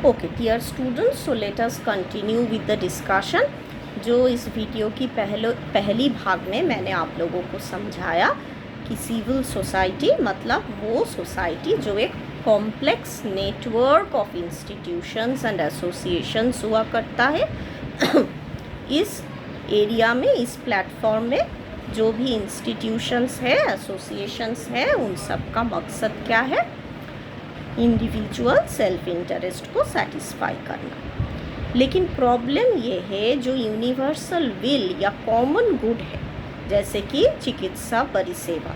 Okay dear students, so let us continue with the discussion. जो इस video की पहली भाग में मैंने आप लोगों को समझाया कि सिविल सोसाइटी मतलब वो सोसाइटी जो एक complex network of institutions and associations हुआ करता है। इस एरिया में, इस प्लेटफॉर्म में जो भी इंस्टीट्यूशंस है, एसोसिएशंस है, उन सब का मकसद क्या है? इंडिविजुअल सेल्फ इंटरेस्ट को सेटिस्फाई करना। लेकिन प्रॉब्लम ये है, जो यूनिवर्सल विल या कॉमन गुड है, जैसे कि चिकित्सा परिसेवा,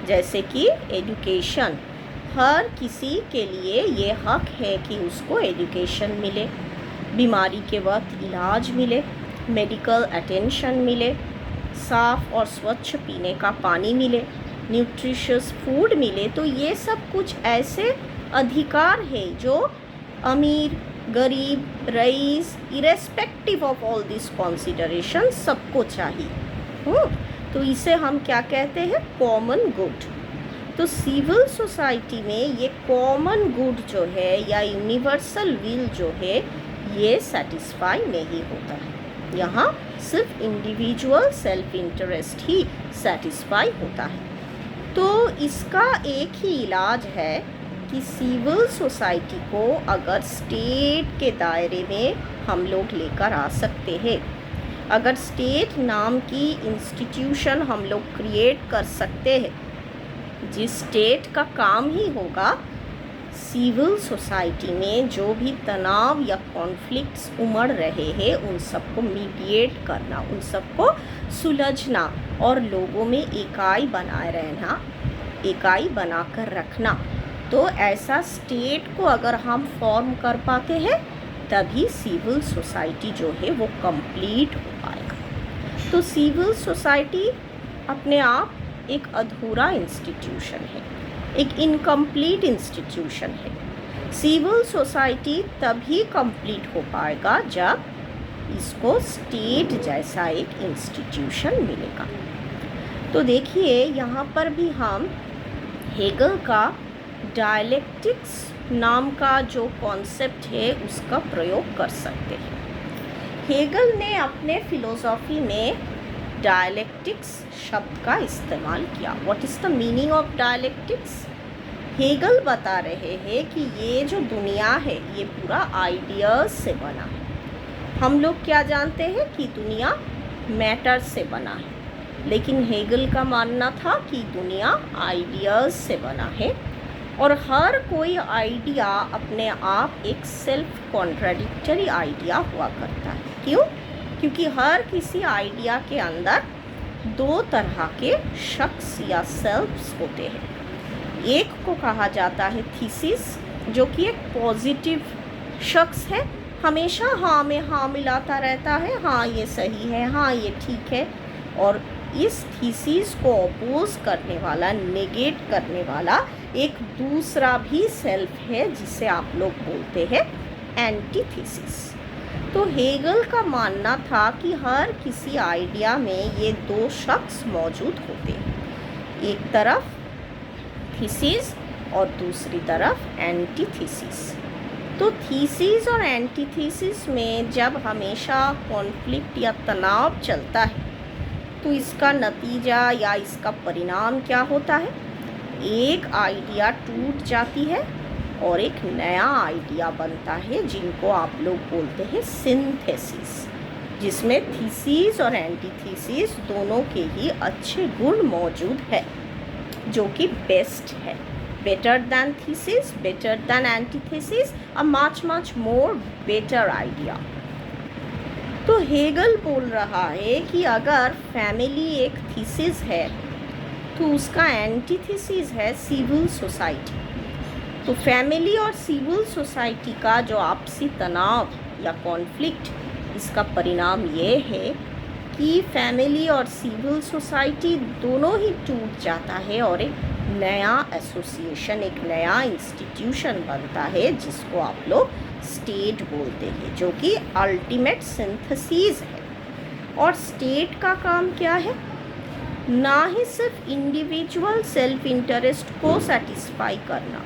जैसे कि एजुकेशन, हर किसी के लिए ये हक है कि उसको एजुकेशन मिले, बीमारी के वक्त इलाज मिले, मेडिकल अटेंशन मिले, साफ़ और स्वच्छ पीने का पानी मिले, न्यूट्रिशियस फूड मिले। तो ये सब कुछ ऐसे अधिकार है जो अमीर, गरीब, रईस, irrespective of all this consideration सबको चाहिए। तो इसे हम क्या कहते हैं? Common good. तो सिविल सोसाइटी में ये कॉमन गुड जो है या यूनिवर्सल विल जो है, ये सेटिस्फाई नहीं होता है। यहाँ सिर्फ इंडिविजुअल सेल्फ इंटरेस्ट ही सेटिस्फाई होता है। तो इसका एक ही इलाज है कि सिविल सोसाइटी को अगर स्टेट के दायरे में हम लोग लेकर आ सकते हैं, अगर स्टेट नाम की इंस्टीट्यूशन हम लोग क्रिएट कर सकते हैं, जिस स्टेट का काम ही होगा सिविल सोसाइटी में जो भी तनाव या कॉन्फ्लिक्ट्स उमड़ रहे हैं उन सबको मीडिएट करना, उन सबको सुलझना और लोगों में इकाई बनाए रहना, इकाई बनाकर रखना। तो ऐसा स्टेट को अगर हम फॉर्म कर पाते हैं तभी सिविल सोसाइटी जो है वो कंप्लीट हो पाएगा। तो सिविल सोसाइटी अपने आप एक अधूरा इंस्टीट्यूशन है, एक इनकम्प्लीट इंस्टीट्यूशन है। सिविल सोसाइटी तभी कंप्लीट हो पाएगा जब इसको स्टेट जैसा एक इंस्टीट्यूशन मिलेगा। तो देखिए, यहाँ पर भी हम हेगल का डायलेक्टिक्स नाम का जो कॉन्सेप्ट है उसका प्रयोग कर सकते हैं। हेगल ने अपने फिलोसॉफी में डायलेक्टिक्स शब्द का इस्तेमाल किया। What is the meaning of dialectics? Hegel बता रहे हैं कि ये जो दुनिया है ये पूरा आइडियाज़ से बना है। हम लोग क्या जानते हैं कि दुनिया मैटर से बना है, लेकिन हेगल का मानना था कि दुनिया आइडियाज़ से बना है और हर कोई आइडिया अपने आप एक सेल्फ कॉन्ट्राडिक्टरी आइडिया हुआ करता है। क्यों? क्योंकि हर किसी आइडिया के अंदर दो तरह के शख्स या सेल्फ्स होते हैं। एक को कहा जाता है थीसिस, जो कि एक पॉजिटिव शख्स है, हमेशा हाँ में हाँ मिलाता रहता है, हाँ ये सही है, हाँ ये ठीक है। और इस थीसिस को अपोज करने वाला, नेगेट करने वाला एक दूसरा भी सेल्फ है जिसे आप लोग बोलते हैं एंटीथीसिस। तो हेगल का मानना था कि हर किसी आइडिया में ये दो शख्स मौजूद होते हैं, एक तरफ थीसिस और दूसरी तरफ एंटीथीसिस। तो थीसिस और एंटीथीसिस में जब हमेशा कॉन्फ्लिक्ट या तनाव चलता है तो इसका नतीजा या इसका परिणाम क्या होता है? एक आइडिया टूट जाती है और एक नया आइडिया बनता है, जिनको आप लोग बोलते हैं सिंथेसिस, जिसमें थीसिस और एंटीथीसिस दोनों के ही अच्छे गुण मौजूद है, जो कि बेस्ट है। Better than thesis, better than antithesis, a much more better idea. तो हेगल बोल रहा है कि अगर फैमिली एक थीसिस है तो उसका एंटीथीसिस है सिविल सोसाइटी। तो फैमिली और सिविल सोसाइटी का जो आपसी तनाव या कॉन्फ्लिक्ट, इसका परिणाम ये है कि फैमिली और सिविल सोसाइटी दोनों ही टूट जाता है और एक नया एसोसिएशन, एक नया इंस्टीट्यूशन बनता है जिसको आप लोग स्टेट बोलते हैं, जो कि अल्टीमेट सिंथेसिस है। और स्टेट का काम क्या है? ना ही सिर्फ इंडिविजुअल सेल्फ इंटरेस्ट को सेटिस्फाई करना,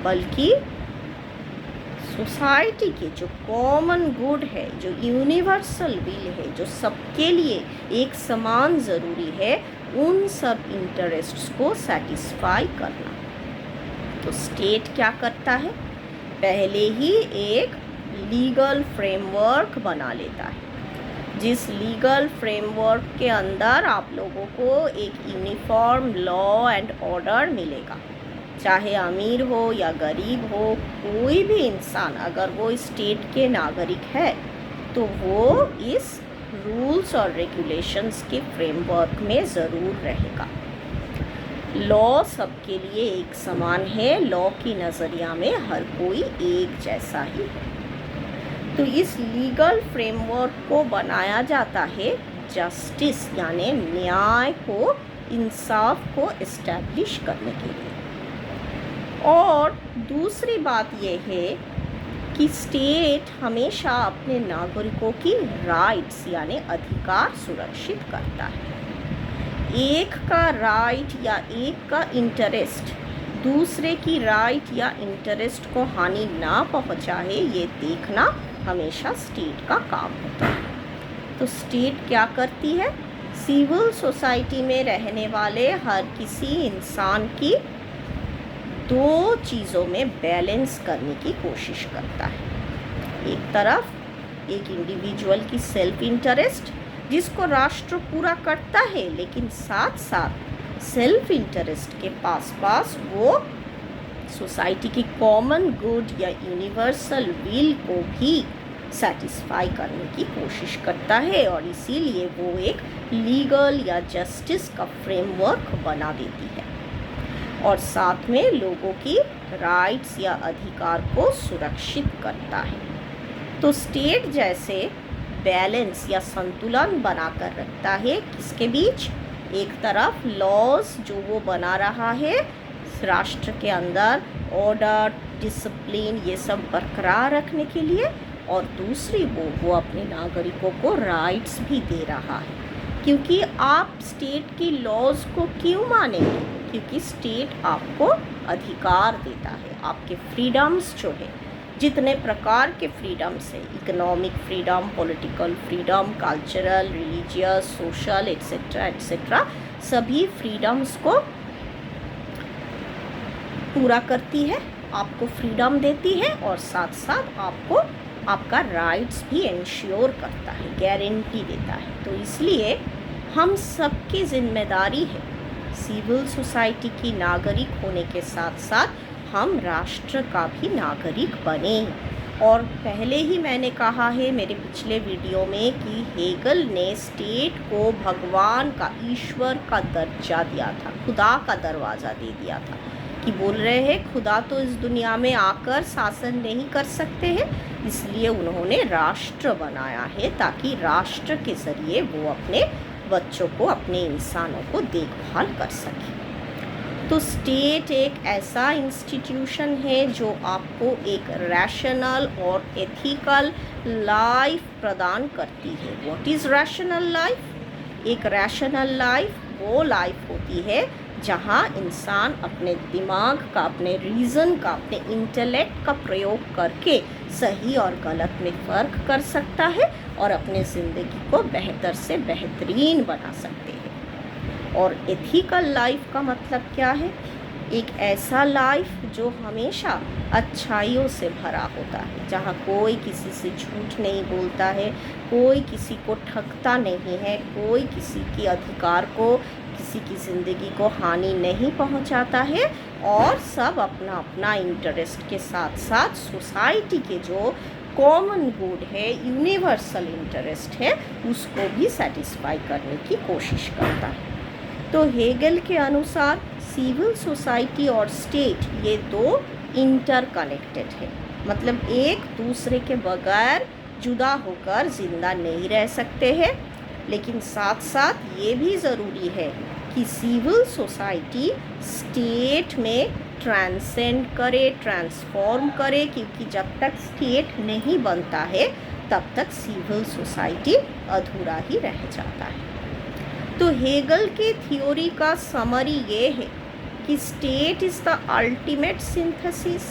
बल्कि सोसाइटी के जो कॉमन गुड है, जो यूनिवर्सल विल है, जो सबके लिए एक समान ज़रूरी है, उन सब इंटरेस्ट्स को सेटिस्फाई करना। तो स्टेट क्या करता है? पहले ही एक लीगल फ्रेमवर्क बना लेता है, जिस लीगल फ्रेमवर्क के अंदर आप लोगों को एक यूनिफॉर्म लॉ एंड ऑर्डर मिलेगा। चाहे अमीर हो या गरीब हो, कोई भी इंसान अगर वो स्टेट के नागरिक है तो वो इस रूल्स और रेगुलेशंस के फ्रेमवर्क में ज़रूर रहेगा। लॉ सबके लिए एक समान है, लॉ की नज़रिया में हर कोई एक जैसा ही है। तो इस लीगल फ्रेमवर्क को बनाया जाता है जस्टिस यानी न्याय को, इंसाफ को इस्टेब्लिश करने के लिए। और दूसरी बात यह है कि स्टेट हमेशा अपने नागरिकों की राइट्स यानी अधिकार सुरक्षित करता है। एक का राइट या एक का इंटरेस्ट दूसरे की राइट या इंटरेस्ट को हानि ना पहुंचाए, ये देखना हमेशा स्टेट का काम होता है। तो स्टेट क्या करती है? सिविल सोसाइटी में रहने वाले हर किसी इंसान की दो चीज़ों में बैलेंस करने की कोशिश करता है। एक तरफ एक इंडिविजुअल की सेल्फ इंटरेस्ट जिसको राष्ट्र पूरा करता है, लेकिन साथ साथ सेल्फ इंटरेस्ट के पास वो सोसाइटी की कॉमन गुड या यूनिवर्सल विल को भी सेटिस्फाई करने की कोशिश करता है, और इसीलिए वो एक लीगल या जस्टिस का फ्रेमवर्क बना देती है और साथ में लोगों की राइट्स या अधिकार को सुरक्षित करता है। तो स्टेट जैसे बैलेंस या संतुलन बनाकर रखता है किसके बीच? एक तरफ लॉज जो वो बना रहा है राष्ट्र के अंदर, ऑर्डर, डिसिप्लिन, ये सब बरकरार रखने के लिए, और दूसरी वो अपने नागरिकों को राइट्स भी दे रहा है। क्योंकि आप स्टेट की लॉज को क्यों मानेंगे? क्योंकि स्टेट आपको अधिकार देता है, आपके फ्रीडम्स जो है, जितने प्रकार के फ्रीडम्स है, economic freedom, political freedom, cultural, religious, social etcetera etcetera, सभी फ्रीडम्स को पूरा करती है, आपको फ्रीडम देती है और साथ साथ आपको आपका राइट्स भी इंश्योर करता है, गारंटी देता है। तो इसलिए हम सबकी जिम्मेदारी है सिविल सोसाइटी की नागरिक होने के साथ साथ हम राष्ट्र का भी नागरिक बने। और पहले ही मैंने कहा है मेरे पिछले वीडियो में कि हेगल ने स्टेट को भगवान का, ईश्वर का दर्जा दिया था, खुदा का दरवाज़ा दे दिया था, कि बोल रहे हैं खुदा तो इस दुनिया में आकर शासन नहीं कर सकते हैं, इसलिए उन्होंने राष्ट्र बनाया है ताकि राष्ट्र के ज़रिए वो अपने बच्चों को, अपने इंसानों को देखभाल कर सके। तो स्टेट एक ऐसा इंस्टीट्यूशन है जो आपको एक रैशनल और एथिकल लाइफ प्रदान करती है। What is rational life? एक रैशनल लाइफ वो लाइफ होती है जहाँ इंसान अपने दिमाग का, अपने रीज़न का, अपने इंटेलेक्ट का प्रयोग करके सही और गलत में फ़र्क कर सकता है और अपने ज़िंदगी को बेहतर से बेहतरीन बना सकते हैं। और एथिकल लाइफ का मतलब क्या है? एक ऐसा लाइफ जो हमेशा अच्छाइयों से भरा होता है, जहाँ कोई किसी से झूठ नहीं बोलता है, कोई किसी को ठगता नहीं है, कोई किसी के अधिकार को, किसी की ज़िंदगी को हानि नहीं पहुंचाता है, और सब अपना अपना इंटरेस्ट के साथ साथ सोसाइटी के जो कॉमन गुड है, यूनिवर्सल इंटरेस्ट है, उसको भी सेटिस्फाई करने की कोशिश करता है। तो हेगल के अनुसार सिविल सोसाइटी और स्टेट ये दो इंटरकनेक्टेड है, मतलब एक दूसरे के बगैर जुदा होकर ज़िंदा नहीं रह सकते हैं। लेकिन साथ साथ ये भी ज़रूरी है कि सिविल सोसाइटी स्टेट में ट्रांसेंड करे, ट्रांसफॉर्म करे, क्योंकि जब तक स्टेट नहीं बनता है तब तक सिविल सोसाइटी अधूरा ही रह जाता है। तो हेगल के थ्योरी का समरी ये है कि state is the ultimate synthesis.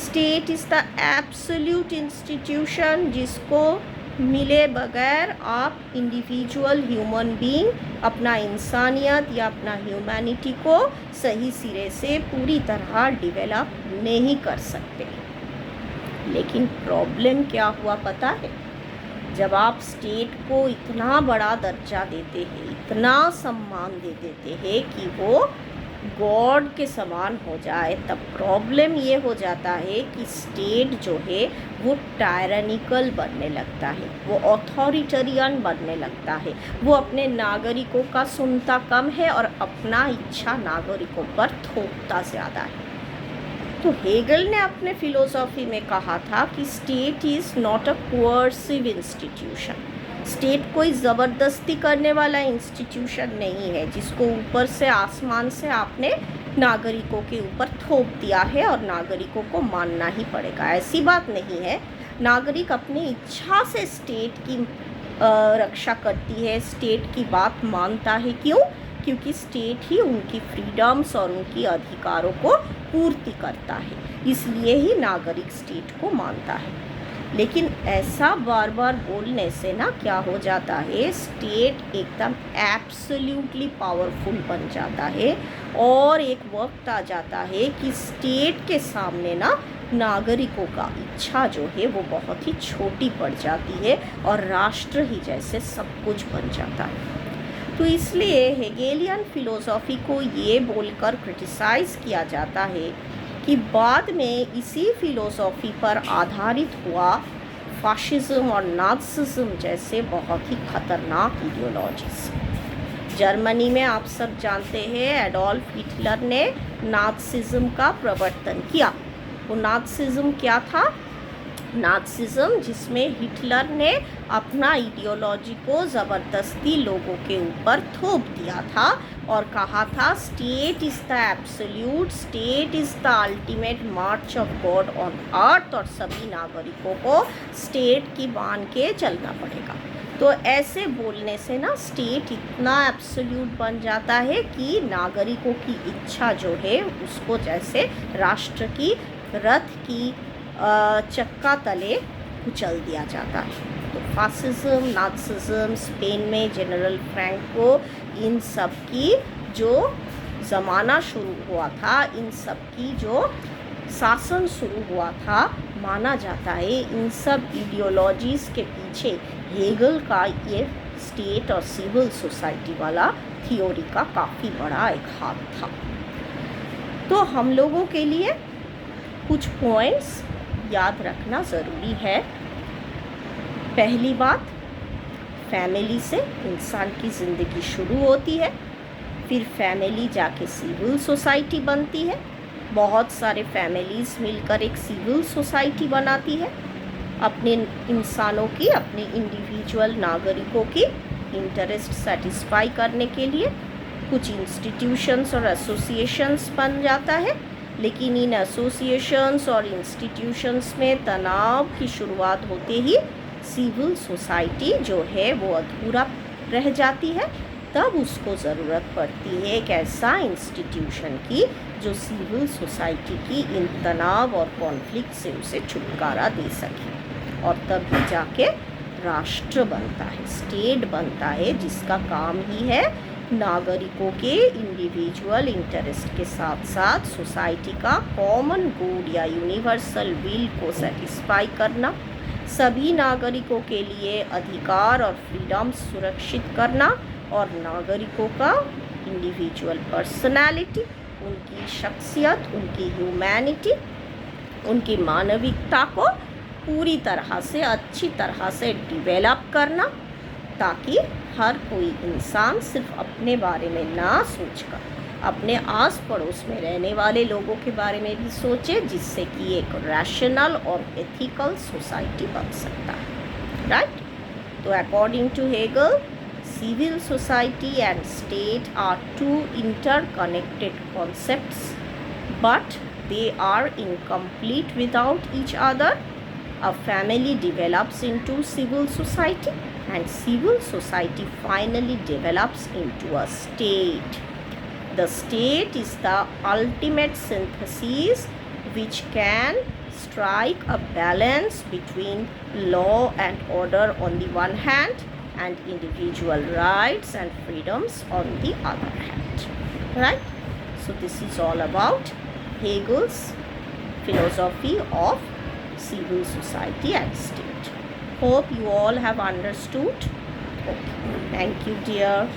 State is the absolute institution जिसको मिले बगैर आप इंडिविजुअल ह्यूमन बीइंग अपना इंसानियत या अपना ह्यूमैनिटी को सही सिरे से पूरी तरह डेवलप नहीं कर सकते। लेकिन प्रॉब्लम क्या हुआ पता है? जब आप स्टेट को इतना बड़ा दर्जा देते हैं, इतना सम्मान दे देते हैं कि वो गॉड के समान हो जाए, तब प्रॉब्लम ये हो जाता है कि स्टेट जो है वो टायरानिकल बनने लगता है, वो ऑथोरिटेरियन बनने लगता है, वो अपने नागरिकों का सुनता कम है और अपना इच्छा नागरिकों पर थोपता ज़्यादा है। तो हेगल ने अपने फिलोसॉफी में कहा था कि state is not a coercive institution. State कोई ज़बरदस्ती करने वाला इंस्टीट्यूशन नहीं है जिसको ऊपर से आसमान से आपने नागरिकों के ऊपर थोप दिया है और नागरिकों को मानना ही पड़ेगा। ऐसी बात नहीं है। नागरिक अपनी इच्छा से स्टेट की रक्षा करती है, स्टेट की बात मानता है। क्यों? क्योंकि स्टेट ही उनकी फ्रीडम्स और उनकी अधिकारों को पूर्ति करता है, इसलिए ही नागरिक स्टेट को मानता है। लेकिन ऐसा बार बार बोलने से ना क्या हो जाता है, स्टेट एकदम एब्सोल्युटली पावरफुल बन जाता है और एक वक्त आ जाता है कि स्टेट के सामने ना नागरिकों का इच्छा जो है वो बहुत ही छोटी पड़ जाती है और राष्ट्र ही जैसे सब कुछ बन जाता है। तो इसलिए हेगेलियन फिलोसॉफी को ये बोलकर क्रिटिसाइज़ किया जाता है कि बाद में इसी फिलोसॉफी पर आधारित हुआ फाशिज्म और नाज़िज्म जैसे बहुत ही खतरनाक आइडियोलॉजीज। जर्मनी में आप सब जानते हैं एडोल्फ हिटलर ने नाज़िज्म का प्रवर्तन किया। वो नाज़िज्म क्या था? नाज़िज्म जिसमें हिटलर ने अपना आइडियोलॉजी को ज़बरदस्ती लोगों के ऊपर थोप दिया था और कहा था state is the absolute, state is the ultimate March of God on earth और सभी नागरिकों को स्टेट की मान के चलना पड़ेगा। तो ऐसे बोलने से ना स्टेट इतना एब्सोल्यूट बन जाता है कि नागरिकों की इच्छा जो है उसको जैसे राष्ट्र की रथ की चक्का तले कुचल दिया जाता है। तो फासिज्म, नाज़िज्म, स्पेन में जनरल फ्रैंको, इन सब की जो ज़माना शुरू हुआ था, इन सब की जो शासन शुरू हुआ था, माना जाता है इन सब आइडियोलॉजीज़ के पीछे हेगल का ये स्टेट और सिविल सोसाइटी वाला थियोरी का काफ़ी बड़ा एक हाथ था। तो हम लोगों के लिए कुछ पॉइंट्स याद रखना ज़रूरी है। पहली बात, फैमिली से इंसान की ज़िंदगी शुरू होती है, फिर फैमिली जाके सिविल सोसाइटी बनती है। बहुत सारे फैमिलीज़ मिलकर एक सिविल सोसाइटी बनाती है अपने इंसानों की, अपने इंडिविजुअल नागरिकों की इंटरेस्ट सेटिस्फाई करने के लिए। कुछ इंस्टीट्यूशंस और एसोसिएशंस बन जाता है, लेकिन इन एसोसिएशंस और इंस्टीट्यूशंस में तनाव की शुरुआत होते ही सिविल सोसाइटी जो है वो अधूरा रह जाती है। तब उसको ज़रूरत पड़ती है एक ऐसा इंस्टीट्यूशन की जो सिविल सोसाइटी की इन तनाव और कॉन्फ्लिक्ट से उसे छुटकारा दे सके, और तभी जाके राष्ट्र बनता है, स्टेट बनता है, जिसका काम ही है नागरिकों के इंडिविजुअल इंटरेस्ट के साथ साथ सोसाइटी का कॉमन गुड या यूनिवर्सल विल को सेटिस्फाई करना, सभी नागरिकों के लिए अधिकार और फ्रीडम सुरक्षित करना, और नागरिकों का इंडिविजुअल पर्सनालिटी, उनकी शख्सियत, उनकी ह्यूमैनिटी, उनकी मानविकता को पूरी तरह से अच्छी तरह से डेवलप करना, ताकि हर कोई इंसान सिर्फ अपने बारे में ना सोचकर अपने आस पड़ोस में रहने वाले लोगों के बारे में भी सोचे, जिससे कि एक रैशनल और एथिकल सोसाइटी बन सकता है। राइट? तो according to Hegel, civil society and state are two interconnected concepts, but they are incomplete without each other. A family develops into civil society, and civil society finally develops into a state. The state is the ultimate synthesis which can strike a balance between law and order on the one hand and individual rights and freedoms on the other hand. Right? So this is all about Hegel's philosophy of civil society and state. Hope you all have understood. Okay. Thank you, dear.